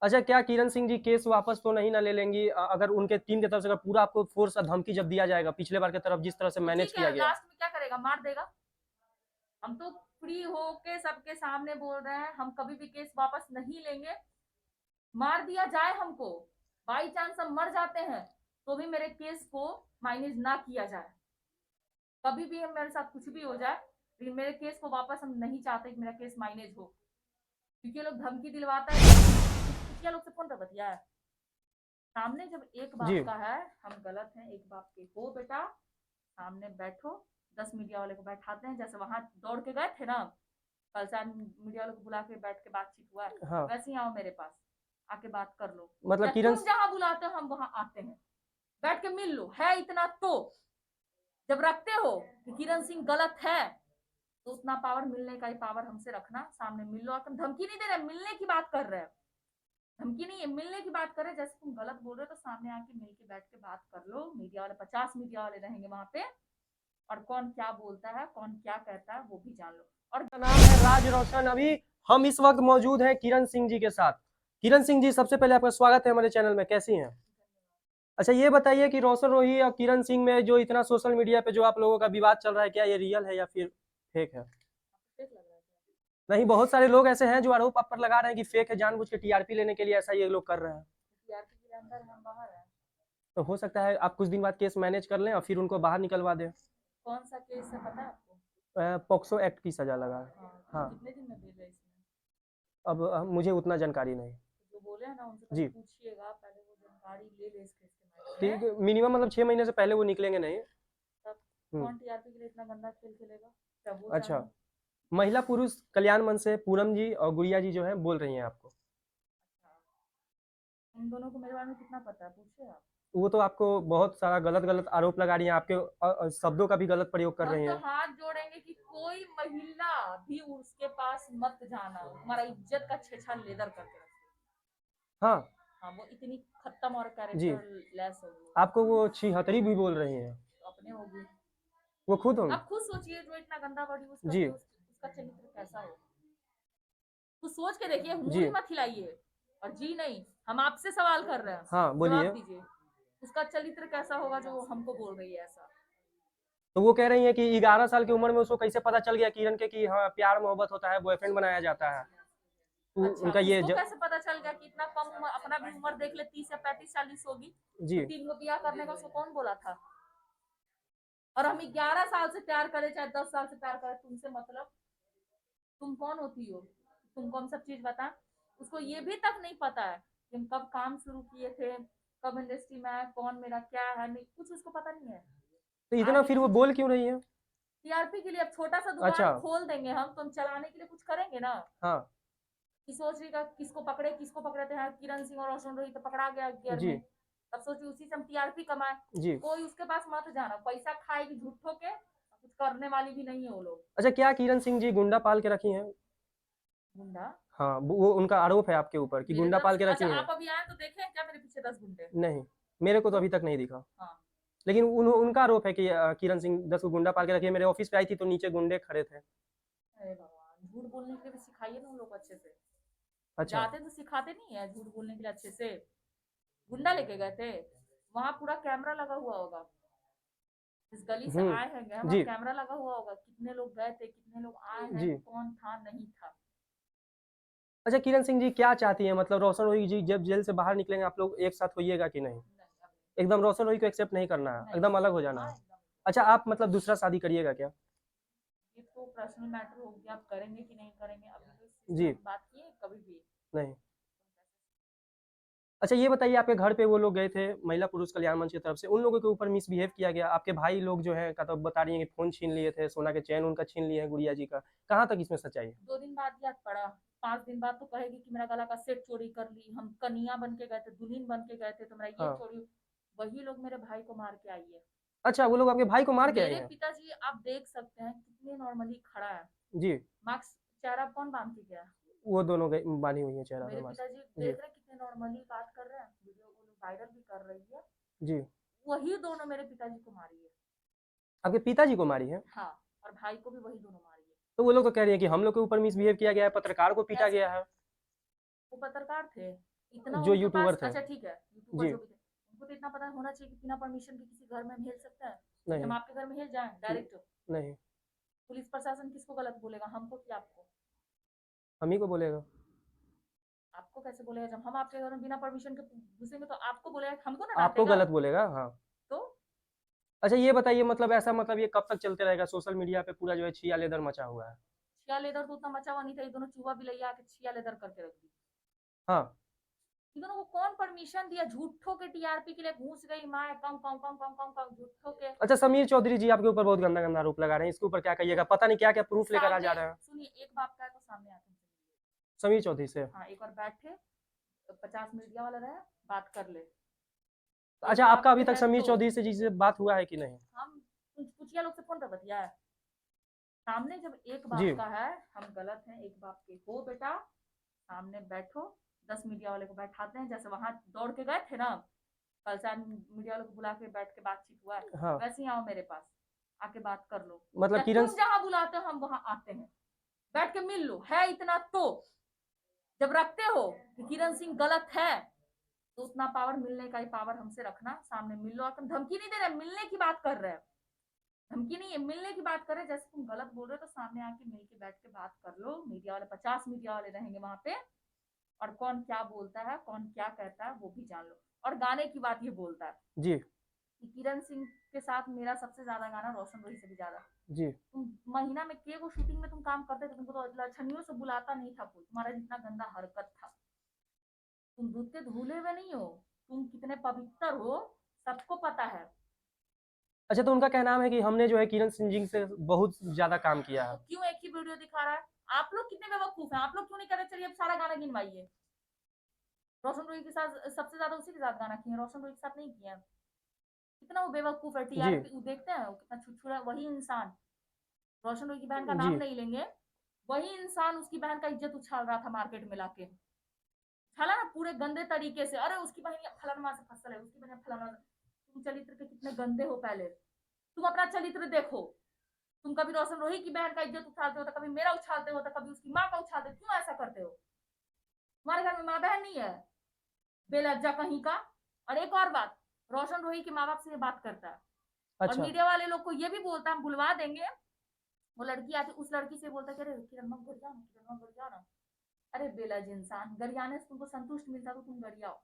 अच्छा, क्या किरण सिंह जी केस वापस तो नहीं ना ले लेंगी? अगर उनके टीम की तरफ से अगर पूरा आपको फोर्स और धमकी जब दिया जाएगा पिछले बार की तरफ जिस तरह से तो मैनेज ठीक है, किया गया? लास्ट में क्या करेगा, मार देगा। हम तो फ्री होके सबके सामने बोल रहे हैं, हम कभी भी केस वापस नहीं लेंगे। मार दिया जाए हमको, बाई चांस हम मर जाते हैं तो भी मेरे केस को माइनेज ना किया जाए। कभी भी मेरे साथ कुछ भी हो जाए, लेकिन मेरे केस को वापस हम नहीं चाहते कि मेरा केस माइनेज हो। क्योंकि ये लोग धमकी दिलवाता है, कुछ लोग से फोन पर बतिया है। सामने जब एक जी। बाप का है, हम गलत हैं, एक बाप के हो बेटा, सामने बैठो। 10 मीडिया वाले को बैठाते हैं, जैसे वहां दौड़ के गए थे ना, कल से मीडिया वालों को बुला के बैठ के बातचीत हुआ है, हाँ, वैसे ही आओ मेरे पास, आके बात कर लो। मतलब या किरण तुम जहां बुलाते हो हम वहां आते हैं, बैठ के मिल लो। है इतना तो जब रखते हो कि किरण सिंह गलत है, तो उतना पावर मिलने का ही पावर हमसे रखना। सामने मिल लो, तुम धमकी नहीं दे रहे, मिलने की बात कर रहे हैं। धमकी नहीं है, मिलने की बात कर रहे हैं। जैसे तुम गलत बोल रहे हो तो सामने आके मिल के बैठ के बात कर लो। मीडिया वाले 50 मीडिया वाले रहेंगे वहां पे, और कौन क्या बोलता है, कौन क्या कहता है, वो भी जान लो। और का नाम है राज रोशन। अभी हम इस वक्त मौजूद हैं किरण सिंह जी के साथ। किरण सिंह जी, सबसे पहले आपका स्वागत है हमारे चैनल में, कैसी हैं? अच्छा, ये बताइए कि रोशन रोही और किरण सिंह में जो इतना सोशल मीडिया पे जो आप लोगों का विवाद चल रहा है, क्या ये रियल है या फिर फेक है? फेक लग रहा है। नहीं, बहुत सारे लोग ऐसे हैं जो आरोप आप पर लगा रहे हैं कि फेक है, जानबूझ के टीआरपी लेने के लिए ऐसा ये लोग कर रहे हैं। टीआरपी के अंदर हम बाहर है। तो हो सकता है आप कुछ दिन बाद केस मैनेज कर लें और फिर उनको बाहर निकलवा दें। कौन सा केस है पता है आपको? पॉक्सो एक्ट की सजा लगा है। हाँ, हाँ। कितने दिन में बेल है इसमें? अब मुझे उतना जानकारी नहीं। जो बोले हैं ना उनसे पहले जी। पूछिएगा, पहले वो जानकारी ले ले इस केस के बारे ठीक में। है, मिनिमम मतलब 6 महीने से पहले वो निकलेंगे नहीं। तब हम्म। कौन टीआरपी के लिए इतना गंदा खेल खेलेगा, क्या वो अच्छा, जाने। महिला पुरुष कल्याण मंच से पूनम जी और गुड़िया जी जो है बोल रही हैं आपको। अच्छा, उन दोनों को मेरे बारे में कितना पता है, पूछिए आप। वो तो आपको बहुत सारा गलत गलत आरोप लगा रही हैं, आपके शब्दों का भी गलत प्रयोग कर हम रही तो हैं। हाथ जोड़ेंगे कि कोई महिला भी उसके पास मत जाना, हमारा इज्जत का छेछा लेदर करके रखे। हाँ। हाँ, वो इतनी खत्म और जी। कैरेक्टर लेस होगी। आपको वो छिहत्तरी भी बोल रही हैं? तो अपने होगी। वो खुद होंगी? आप खुद सोचिए, जो इतना गंदा वर्ड यूज जी। करती है उसका चरित्र कैसा हो। कुछ सोच के देखिए, जी। मूड़ी मत हिलाइए। और जी नहीं, हम आपसे सवाल कर रहे हैं, हाँ, जवाब बोलिए। दीजिए। उसका चरित्र कैसा होगा जो हमको बोल रही है ऐसा। तो वो कह रही हैं कि 11 साल की उम्र में उसको कैसे पता चल गया किरण के कि हाँ प्यार मोहब्बत होता है, बॉयफ्रेंड बनाया जाता है। तो अच्छा, उनका ये उसको कैसे पता चल गया कि इतना कम उम्र, अपना भी उम्र देख ले, 30 या 35 40 होगी। जी। तो 3 गो ब्याह करने का उसको कौन बोला था? और हम 11 साल से प्यार करें चाहे 10 साल से प्यार करें, तुमसे मतलब? तुम कौन होती हो तुमको हम सब चीज बता? उसको ये भी तक नहीं पता है कि हम कब काम शुरू किए थे, कब इंडस्ट्री में आए, कौन मेरा क्या है, नहीं कुछ उसको पता नहीं है। तो इतना आगे फिर वो कुछ बोल क्यों रही है? टीआरपी के लिए अब छोटा सा अच्छा। दुकान खोल देंगे हम, तो हम चलाने के लिए कुछ करेंगे ना। हाँ। कि सोच रही का किसको पकड़े थे, हाँ किरण सिंह और रोशन रोही तो पकड़ा गया गियर जी। में। अब सोचिए उसी से हम टीआरपी कमाए। जी। कोई उसके पास मत जाना, पैसा खाएगी झूठों के, कुछ करने वाली भी नहीं है वो लोग। अच्छा, क्या किरण सिंह जी गुंडा पाल के रखी हैं? गुंडा? हाँ, वो उनका आरोप है आपके ऊपर कि मेरे गुंडा तरफ पाल से? के अच्छा, रखी हैं। आप अभी आए तो देखें क्या मेरे पीछे 10 गुंडे? नहीं, मेरे को तो तो अभी तक नहीं दिखा। हाँ। लेकिन उनका आरोप है कि किरण सिंह 10 को गुंडा पाल के रखी है। मेरे ऑफिस पे आई थी तो नीचे गुंडे खड़े थे। अरे भगवान, झूठ बोलने के लिए भी सिखाइए ना उन लोग को अच्छे से। अच्छा। जाते तो सिखाते नहीं है झूठ बोलने के लिए अच्छे से। गुंडा लेके गए थे, वहां पूरा कैमरा लगा हुआ होगा। इस गली से आए हैं गए, वहाँ जी। कैमरा लगा हुआ होगा, कितने लोग गए थे, कितने लोग आए हैं, जी। कौन था नहीं था। अच्छा, किरण सिंह जी क्या चाहती हैं? मतलब रोशन रोही जी जब जेल से बाहर निकलेंगे आप लोग एक साथ होइएगा कि नहीं? नहीं, अब एकदम रोशन रोही को एक्सेप्ट नहीं करना है, नहीं। एकदम अलग हो जाना हाँ, है? एकदम। अच्छा, आप मतलब दूसरा शादी करिएगा क्या? ये तो पर्सनल मैटर हो गया, आप करेंगे कि नहीं करेंगे, अभी तो इस चीज पे जी। हम बात किए कभी भी। नहीं। अच्छा, ये बताइए, आपके घर पे वो लोग गए थे महिला पुरुष कल्याण मंच की तरफ से, उन लोगों के ऊपर मिसबिहेव किया गया, आपके भाई लोग जो है का तो बता रही हैं कि फोन छीन लिए थे, सोना के चैन उनका छीन लिए हैं गुड़िया जी का। कहाँ तक इसमें सच्चाई है? 2 दिन बाद याद पड़ा, 5 दिन बाद तो कहेगी कि मेरा गला का सेट चोरी कर ली, हम कनिया बन के गए थे, दुल्हन बन के गए थे, तो मेरा ये हाँ। चोरी। वही लोग मेरे भाई को मार के आई है। अच्छा, वो लोग आपके भाई को और मार के आए मेरे हैं? पिताजी आप देख सकते हैं कितने नॉर्मली खड़ा है। जी। मास्क, चेहरा कौन बांध के गया? वो दोनों बांधी हुई है चेहरा पे मेरे मास्क। पिताजी जी। देख रहे कितने नॉर्मली बात कर रहे हैं, वीडियो वो लोग वायरल भी कर रही है। जी। वही दोनों मेरे पिताजी को मारी है। आपके पिताजी को मारी है? हाँ, और भाई को भी वही दोनों मारी है। तो वो लोग तो कह रही है कि हम लोग के ऊपर मिसबिहेव किया गया है, पत्रकार को पीटा कैसे? गया है। वो पत्रकार थे? इतना जो उनके यूट्यूबर पास, थे। अच्छा ठीक है, यूट्यूबर जी। जो भी थे, उनको तो इतना पता होना चाहिए कि बिना परमिशन के किसी घर में हम हिल सकते हैं? नहीं। हम आपके घर में हिल जाएं डायरेक्ट? नहीं, पुलिस प्रशासन किसको गलत बोलेगा, हमको कि आपको? हम ही को बोलेगा। आपको कैसे बोलेगा? जब हम आपके घर में बिना परमिशन के घुसेंगे तो आपको बोलेगा, हमको ना आपको डांटेगा। गलत बोलेगा, हाँ। तो अच्छा ये बताइए, मतलब ऐसा, मतलब ये कब तक चलते रहेगा? सोशल मीडिया पे पूरा जो है छिया लेदर मचा हुआ है। छिया लेदर तो उतना मचा हुआ नहीं था, ये दोनों चूहा बिलैया आके छिया लेदर करके रख दी। हाँ। इन दोनों को कौन परमिशन दिया? झूठों के टीआरपी के लिए घुस गई माए, कम कम कम कम कम कम, झूठों के। अच्छा, समीर चौधरी जी आपके ऊपर बहुत गंदा गंदा आरोप लगा रहे हैं, इसके ऊपर क्या कहिएगा? पता नहीं क्या क्या प्रूफ लेकर आ जा सामने रहे हैं सुनिए, एक बाप का है तो सामने आके हमसे मिलिए। समीर चौधरी से। हाँ, एक बार बैठे, 50 मीडिया वाला रहे, बात कर ले। अच्छा, एक बाप आपका अभी के तक है समीर तो चौधरी से जी से बात हुआ है कि नहीं? हम पूछिए लोग से फोन पे बतिया है। सामने जब एक बाप जी। का है, हम गलत हैं, एक बाप के हो बेटा, सामने बैठो, 10 मीडिया वाले को बैठाते हैं, जैसे वहां दौड़ के गए थे ना, कल से मीडिया वालों को बुला के बैठ के बातचीत हुआ है, हाँ, वैसे ही आओ मेरे पास, आके बात कर लो। मतलब या किरण। तुम जहां बुलाते हो हम वहां आते हैं, बैठ के मिल लो, है इतना तो। जब रखते हो कि किरण सिंह गलत है, तो उतना पावर, मिलने का ही पावर हमसे रखना, सामने मिल लो। तुम धमकी नहीं दे रहे, मिलने की बात कर रहे हैं, धमकी नहीं है, मिलने की बात कर रहे हैं। जैसे तुम गलत बोल रहे हो तो सामने आके मिल के बैठ के बात कर लो। मीडिया वाले 50 मीडिया वाले रहेंगे वहां पे, और कौन क्या बोलता है, कौन क्या कहता है, वो भी जान लो। और गाने की बात ये बोलता है जी। कि किरण सिंह के साथ मेरा सबसे ज्यादा गाना रोशन रोही से भी ज्यादा। जी। तुम महीना में के को शूटिंग में तुम काम करते थे, तुमको तो लछनियों से बुलाता नहीं था कोई, तुम्हारा जितना गंदा हरकत था। तुम दूध के धुले हुए नहीं हो, तुम कितने पवित्र हो सबको पता है। अच्छा, तो उनका कहना है कि हमने जो है किरण सिंह जी से बहुत ज्यादा काम किया तो है। क्यों एक ही वीडियो दिखा रहा है? आप लोग कितने बेवकूफ हैं, आप लोग क्यों नहीं कहते चलिए अब सारा गाना गिनवाइए? रोशन रोही के साथ सबसे ज्यादा उसी के साथ गाना किए, रोशन रोही के साथ नहीं किया। कितना वो बेवकूफ है, जी। टीआरपी देखते हैं वो कितना छुछुरा। वही इंसान, रोशन रोही की बहन का नाम जी। नहीं लेंगे, वही इंसान उसकी बहन का इज्जत उछाल रहा था मार्केट में लाके, उछाला ना पूरे गंदे तरीके से। अरे उसकी बहन फलाना से फसल है, उसकी बहन फलाना। तुम चरित्र के कितने गंदे हो, पहले तुम अपना चरित्र देखो। तुम कभी रोशन रोही की बहन का इज्जत उछालते हो, तो कभी मेरा उछालते हो, तो कभी उसकी माँ का उछालते हो। क्यों ऐसा करते हो? तुम्हारे घर में माँ बहन नहीं है, बेलज्जा कहीं का। और एक और बात, रोशन रोही के माँ बाप से ये बात करता है, और अच्छा। मीडिया वाले लोग को ये भी बोलता है हम बुलवा देंगे। वो लड़की आती, उस लड़की से बोलता है कि अरे किरण मत गरिया ना, किरण मत गरिया ना। अरे बेलज इंसान, गरियाने से तुमको संतुष्ट मिलता तो तुम गरियाओ।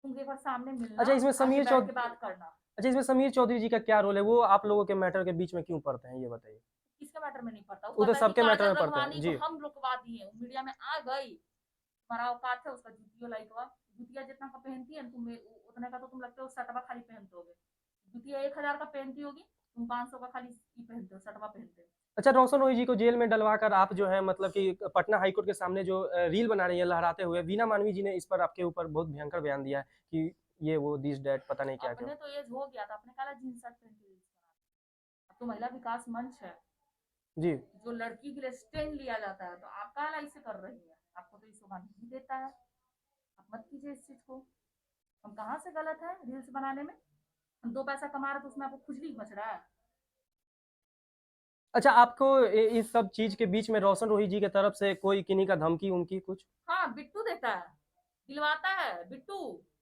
तुम एक बार सामने मिलना, अच्छा, इसमें आके समीर बैठ के चौधरी। बात करना। अच्छा, इसमें समीर चौधरी जी का क्या रोल है? वो आप लोगों के मैटर के बीच में क्यों पड़ते हैं, ये बताइए। किसके मैटर में नहीं पड़ता? वो वो तो कहता है कि सबके मैटर काजल में पड़ते हैं रघवानी को जी। हम रुकवा दिए, मीडिया में आ गई, तुम्हारा औकात है उसका जुतियो लाइकवा। जुतिया जितना का पहनती है तुम, उतने का तो तुम लगते हो सटवा खाली पहनते होगे। जुतिया 1000 का पहनती होगी, तुम 500 का खाली पहनते हो, सटवा पहनते हो। अच्छा, रोशन रोही जी को जेल में डलवा कर आप जो है, मतलब कि पटना हाईकोर्ट के सामने जो रील बना रही है लहराते हुए, वीना मानवी जी ने इस पर आपके ऊपर बहुत भयंकर बयान दिया है कि ये वो दिस डैट पता नहीं क्या क्या। अपने तो एज हो गया था, अपने काला जींस शर्ट पहन के रील्स बना। अब तो महिला विकास मंच है, जी। जो लड़की के लिए स्टैंड लिया जाता है, तो आप काला इसे कर रही है? आपको तो ये शोभा नहीं देता है, आप मत कीजिए इस चीज को। हम कहाँ से गलत है रील्स बनाने में? हम 2 पैसा कमा रहे तो उसमें आपको खुजली मच रहा है। अच्छा, आपको इस सब चीज के बीच में रोशन रोही जी की तरफ से कोई किन्हीं का धमकी उनकी कुछ हाँ, बिट्टू देता है, दिलवाता है बिट्टू।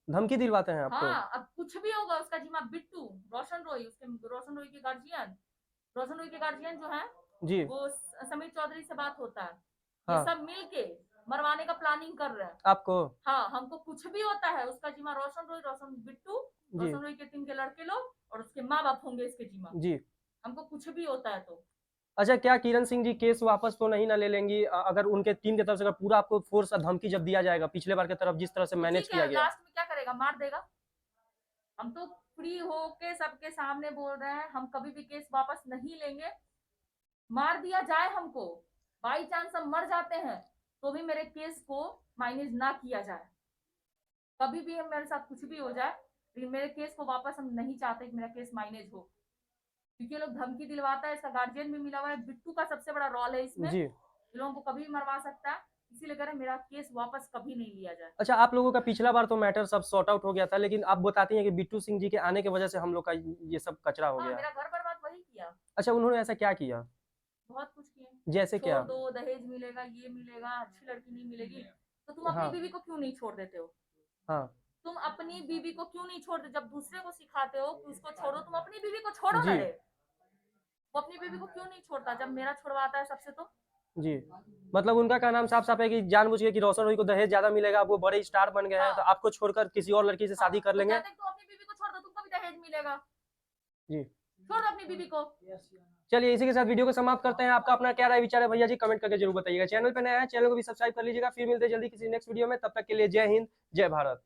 धमकी दिलवाते हैं आपको? हाँ, अब कुछ भी होगा उसका जिम्मा बिट्टू, रोशन रोही, उसके रोशन रोही के गार्जियन, रोशन रोही के गार्जियन जो है, जी। वो समीर चौधरी से बात होता है, ये हाँ। सब मिलके मरवाने का प्लानिंग कर रहे हैं। आपको? हाँ, हमको कुछ भी होता है उसका जिम्मा रोशन रोही, रोशन बिट्टू, जी। रोशन रोही के टीम के लड़के लोग और उसके माँ बाप होंगे इसके जिम्मा। जी। हमको कुछ भी होता है तो। अच्छा, क्या किरण सिंह जी केस वापस तो नहीं ना ले लेंगी? अगर उनके टीम की तरफ से अगर पूरा आपको फोर्स और धमकी जब दिया जाएगा पिछले बार की तरफ जिस तरह से तो मैनेज ठीक है, किया गया। लास्ट में क्या करेगा? मार देगा। हम तो फ्री होके सबके सामने बोल रहे हैं, हम कभी भी केस वापस नहीं लेंगे। मार दिया जाए हमको, बाई चांस हम मर जाते हैं, तो भी मेरे केस को माइनेज ना किया जाए। कभी भी मेरे साथ कुछ भी हो जाए, लेकिन मेरे केस को वापस हम नहीं चाहते कि मेरा केस माइनेज हो, क्योंकि ये लोग धमकी दिलवाता है। इसका गार्जियन भी मिला हुआ है, बिट्टू का सबसे बड़ा रोल है इसमें। जी। ये लोगों को कभी भी मरवा सकता है, इसीलिए कह रहे हैं मेरा केस वापस कभी नहीं लिया जाए। अच्छा, आप लोगों का पिछला बार तो मैटर सब सॉर्ट आउट हो गया था, लेकिन आप बताती हैं कि बिट्टू सिंह जी के आने की वजह से हम लोग का ये सब कचरा हो हाँ, गया। मेरा घर बर्बाद वही किया। अच्छा, उन्होंने ऐसा क्या किया? बहुत कुछ किए, जैसे छोड़ क्या? दो, दहेज मिलेगा, ये मिलेगा, अच्छी लड़की नहीं मिलेगी, तो तुम अपनी हाँ बीवी को क्यों नहीं छोड़ देते हो? हाँ तुम अपनी बीवी को क्यों नहीं छोड़ते? जब दूसरे को सिखाते हो कि उसको छोड़ो, तुम अपनी बीवी को छोड़ो ना जी रे। वो अपनी बीवी को क्यों नहीं छोड़ता जब मेरा छुड़वाता है सबसे? तो जी, मतलब उनका क्या नाम साफ साफ है कि जानबूझ के कि रोशन रोही को दहेज ज्यादा मिलेगा, अब वो बड़े स्टार बन गए हैं तो हाँ आपको छोड़कर किसी और लड़की से हाँ, शादी कर वो लेंगे। चाहते हैं कि तुम अपनी बीवी को छोड़ दो, तुमको भी दहेज मिलेगा। जी, छोड़ दो अपनी बीवी को। चलिए इसी के साथ वीडियो को समाप्त करते हैं। आपका अपना क्या राय विचार है भैया जी, कमेंट करके जरूर बताइएगा। चैनल पे नया है, चैनल को भी सब्सक्राइब कर लीजिएगा। फिर मिलते हैं जल्दी किसी नेक्स्ट वीडियो में, तब तक के लिए जय हिंद, जय भारत।